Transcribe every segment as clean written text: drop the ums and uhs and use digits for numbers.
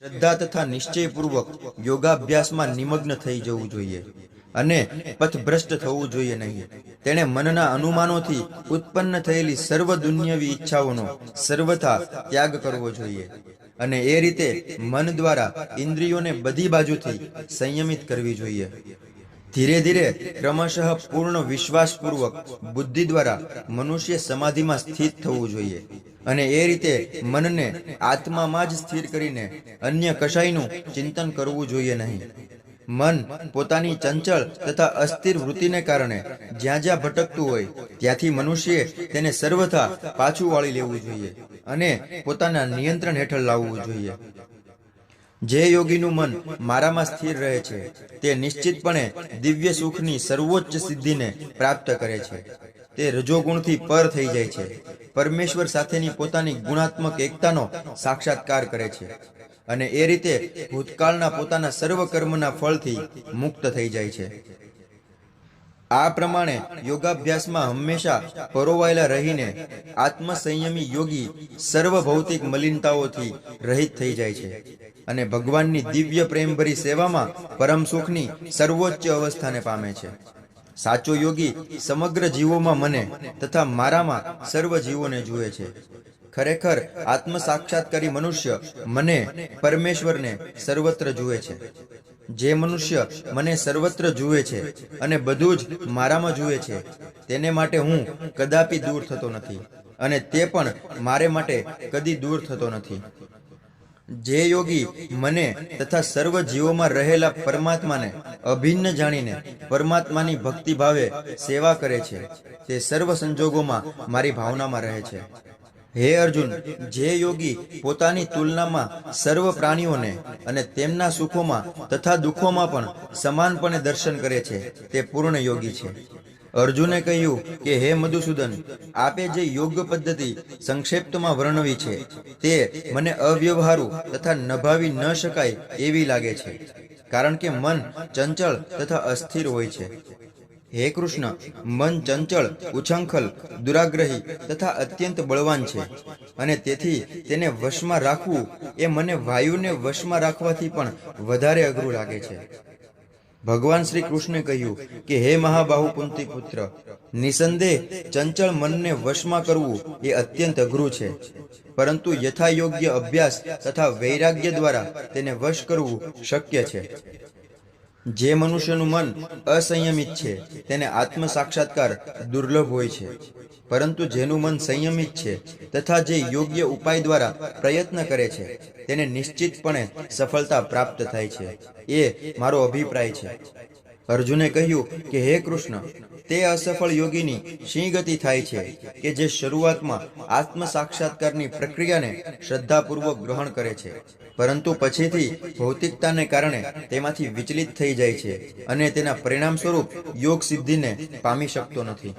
શ્રદ્ધા તથા નિશ્ચયપૂર્વક યોગાભ્યાસમાં નિમગ્ન થઈ જવું જોઈએ અને પથભ્રષ્ટ થવું જોઈએ નહીં. તેણે મનના અનુમાનોથી ઉત્પન્ન થયેલી સર્વ દુન્યવી ઈચ્છાઓનો સર્વથા ત્યાગ કરવો જોઈએ અને એ રીતે મન દ્વારા ઇન્દ્રિયોને બધી બાજુથી સંયમિત કરવી જોઈએ. ધીરે ધીરે ક્રમશઃ પૂર્ણ વિશ્વાસપૂર્વક બુદ્ધિ દ્વારા મનુષ્ય સમાધિમાં સ્થિત થવું જોઈએ અને એ રીતે મનને આત્મામાં જ સ્થિર કરીને અન્ય કશાયનું ચિંતન કરવું જોઈએ નહીં. મન પોતાની ચંચળ તથા અસ્થિર વૃત્તિને કારણે જ્યાં જ્યાં ભટકતું હોય ત્યાંથી મનુષ્યએ તેને સર્વથા પાછું વાળી લેવું જોઈએ અને પોતાના નિયંત્રણ હેઠળ લાવવું જોઈએ. જે યોગીનું મન મારામાં સ્થિર રહે છે તે નિશ્ચિતપણે દિવ્ય સુખની સર્વોચ્ચ સિદ્ધિને પ્રાપ્ત કરે છે. તે રજોગુણથી પર થઈ જાય છે, પરમેશ્વર સાથેની પોતાની ગુણાત્મક એકતાનો સાક્ષાત્કાર કરે છે અને એ રીતે ભૂતકાળના પોતાના સર્વ કર્મના ફળથી મુક્ત થઈ જાય છે. આ પ્રમાણે યોગાભ્યાસમાં હંમેશા પરોવાયેલા રહીને આત્મસંયમી યોગી સર્વ ભૌતિક મલિનતાઓથી રહિત થઈ જાય છે અને ભગવાનની દિવ્ય પ્રેમભરી સેવામાં પરમ સુખની સર્વોચ્ચ અવસ્થાને પામે છે. સાચો યોગી સમગ્ર જીવોમાં મને તથા મારામાં સર્વ જીવોને જુએ છે. ખરેખર આત્મ સાક્ષાત્કારી મનુષ્ય મને પરમેશ્વરને સર્વત્ર જુએ છે. જે મનુષ્ય મને સર્વત્ર જુએ છે અને બધું જ મારામાં જુએ છે તેને માટે હું કદાપી દૂર થતો નથી અને તે પણ મારે માટે કદી દૂર થતો નથી. જે યોગી મને તથા સર્વ જીવોમાં રહેલા પરમાત્માને અભિન્ન જાણીને પરમાત્માની ભક્તિ ભાવે સેવા કરે છે તે સર્વ સંજોગોમાં મારી ભાવનામાં રહે છે. હે અર્જુન, જે યોગી પોતાની તુલનામાં સર્વ પ્રાણીઓને અને તેમના સુખોમાં તથા દુઃખોમાં પણ સમાનપણે દર્શન કરે છે તે પૂર્ણ યોગી છે. અર્જુને કહ્યું કે હે મધુસૂદન, આપે જે યોગ પદ્ધતિ સંક્ષિપ્તમાં વર્ણવી છે તે મને અવ્યવહારુ તથા નભાવી ન શકાય એવી લાગે છે, કારણ કે મન ચંચળ તથા અસ્થિર હોય છે. હે કૃષ્ણ, મન ચંચળ, ઉછંખલ, દુરાગ્રહી તથા અત્યંત બળવાન છે અને તેથી તેને વશમાં રાખવું એ મને વાયુને વશમાં રાખવાથી પણ વધારે અઘરું લાગે છે. ભગવાન શ્રી કૃષ્ણે કહ્યું કે હે મહાબાહુ કુંતી પુત્ર, નિસંદેહ ચંચળ મનને વશમાં કરવું એ અત્યંત અઘરું છે, પરંતુ યથાયોગ્ય અભ્યાસ તથા વૈરાગ્ય દ્વારા તેને વશ કરવું શક્ય છે. જે મનુષ્યનું મન અસંયમિત છે તેને આત્મ સાક્ષાત્કાર દુર્લભ હોય છે, પરંતુ જેનું મન સંયમિત છે તથા જે યોગ્ય ઉપાય દ્વારા પ્રયત્ન કરે છે તેને નિશ્ચિતપણે સફળતા પ્રાપ્ત થાય છે. એ મારો અભિપ્રાય છે. અર્જુને કહ્યું કે હે કૃષ્ણ, તે અસફળ યોગીની શી ગતિ થાય છે કે જે શરૂઆતમાં આત્મ સાક્ષાત્કારની પ્રક્રિયાને શ્રદ્ધાપૂર્વક ગ્રહણ કરે છે, પરંતુ પછીથી ભૌતિકતાને કારણે તેમાંથી વિચલિત થઈ જાય છે અને તેના પરિણામ સ્વરૂપ યોગ સિદ્ધિને પામી શકતો નથી.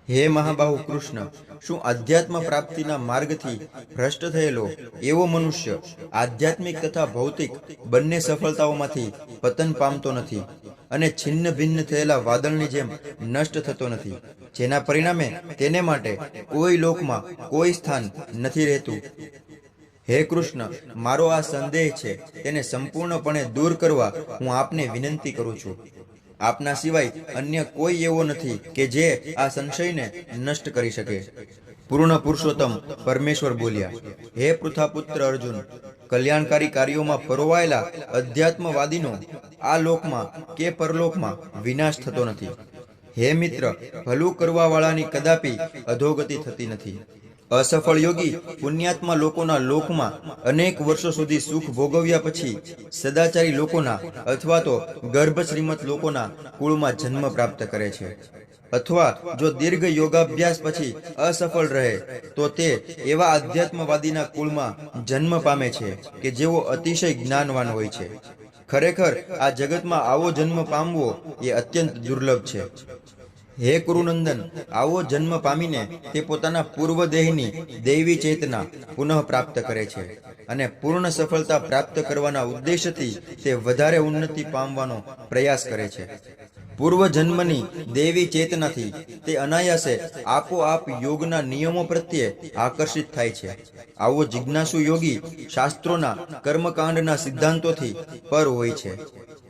હે મહાબાહુ કૃષ્ણ, શું અધ્યાત્મ પ્રાપ્તિના માર્ગથી ભ્રષ્ટ થયેલો એવો મનુષ્ય આધ્યાત્મિક તથા ભૌતિક બંને સફળતાઓમાંથી પતન પામતો નથી અને છિન્ન ભિન્ન થયેલા વાદળની જેમ નષ્ટ થતો નથી, જેના પરિણામે તેને માટે કોઈ લોકમાં કોઈ સ્થાન નથી રહેતું? હે કૃષ્ણ, મારો આ સંદેહ છે તેને સંપૂર્ણપણે દૂર કરવા હું આપને વિનંતી કરું છું. આપના સિવાય અન્ય કોઈ એવો નથી કે જે આ સંશયને નષ્ટ કરી શકે. પૂર્ણ પુરુષોત્તમ પરમેશ્વર બોલ્યા, હે પૃથાપુત્ર અર્જુન, કલ્યાણકારી કાર્યોમાં પરોવાયેલા અધ્યાત્મવાદીનો આ લોકમાં કે પરલોકમાં વિનાશ થતો નથી. હે મિત્ર, ભલું કરવાવાળાની કદાપી અધોગતિ થતી નથી. અસફળ યોગી પુણ્યાત્મા લોકોના લોકમાં અનેક વર્ષો સુધી સુખ ભોગવ્યા પછી સદાચારી લોકોના અથવા તો ગર્ભ શ્રીમત લોકોના કુળમાં જન્મ પ્રાપ્ત કરે છે, અથવા જો દીર્ઘ યોગાભ્યાસ પછી અસફળ રહે તો તે એવા આધ્યાત્મવાદીના કુળમાં જન્મ પામે છે કે જેઓ અતિશય જ્ઞાનવાન હોય છે. ખરેખર આ જગતમાં આવો જન્મ પામવો એ અત્યંત દુર્લભ છે. હે કુરુનંદન, આવો જન્મ પામીને તે પોતાના પૂર્વ દેહની દૈવી ચેતના પુનઃ પ્રાપ્ત કરે છે અને પૂર્ણ સફળતા પ્રાપ્ત કરવાના ઉદ્દેશથી તે વધારે ઉન્નતિ પામવાનો પ્રયાસ કરે છે. પૂર્વ જન્મની દેવી ચેતનાથી તે અનાયાસે આપોઆપ યોગના નિયમો પ્રત્યે આકર્ષિત થાય છે. આવો જિજ્ઞાસુ યોગી શાસ્ત્રોના કર્મકાંડના સિદ્ધાંતોથી પર હોય છે.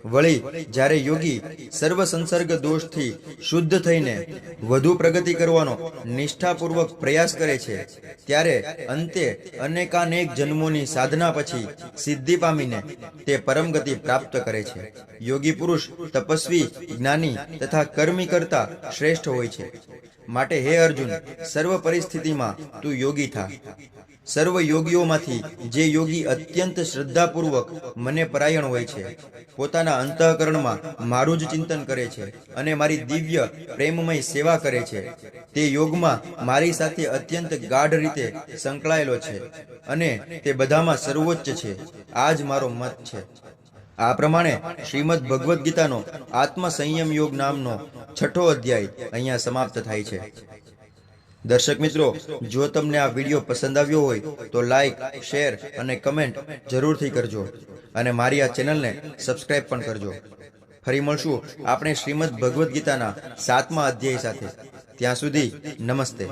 વળી જ્યારે યોગી સર્વ સંસર્ગ દોષથી શુદ્ધ થઈને વધુ પ્રગતિ કરવાનો નિષ્ઠાપૂર્વક પ્રયાસ કરે છે, ત્યારે અંતે અનેકાનેક જન્મોની સાધના પછી સિદ્ધિ પામીને તે પરમગતિ પ્રાપ્ત કરે છે. યોગી પુરુષ તપસ્વી, જ્ઞાની તથા કર્મી કરતા શ્રેષ્ઠ હોય છે. માટે હે અર્જુન, સર્વ પરિસ્થિતિમાં તું યોગી થા. સર્વ યોગીઓમાંથી જે યોગી અત્યંત શ્રદ્ધાપૂર્વક મને પરાયણ હોય છે, પોતાના અંતઃકરણમાં મારું જ ચિંતન કરે છે અને મારી દિવ્ય પ્રેમમય સેવા કરે છે, તે યોગમાં મારી સાથે અત્યંત ગાઢ રીતે સંકળાયેલો છે અને તે બધામાં સર્વોચ્ચ છે. આ જ મારો મત છે. આ પ્રમાણે શ્રીમદ ભગવદ્ ગીતાનો આત્મ સંયમ યોગ નામનો 6થો અધ્યાય અહીંયા સમાપ્ત થાય છે. દર્શક મિત્રો, જો તમને આ વિડીયો પસંદ આવ્યો હોય તો લાઈક, શેર અને કમેન્ટ જરૂરથી કરજો અને મારી આ ચેનલને સબસ્ક્રાઇબ પણ કરજો. ફરી મળશું આપણે શ્રીમદ ભગવદ્ ગીતાના 7મા અધ્યાય સાથે. ત્યાં સુધી નમસ્તે.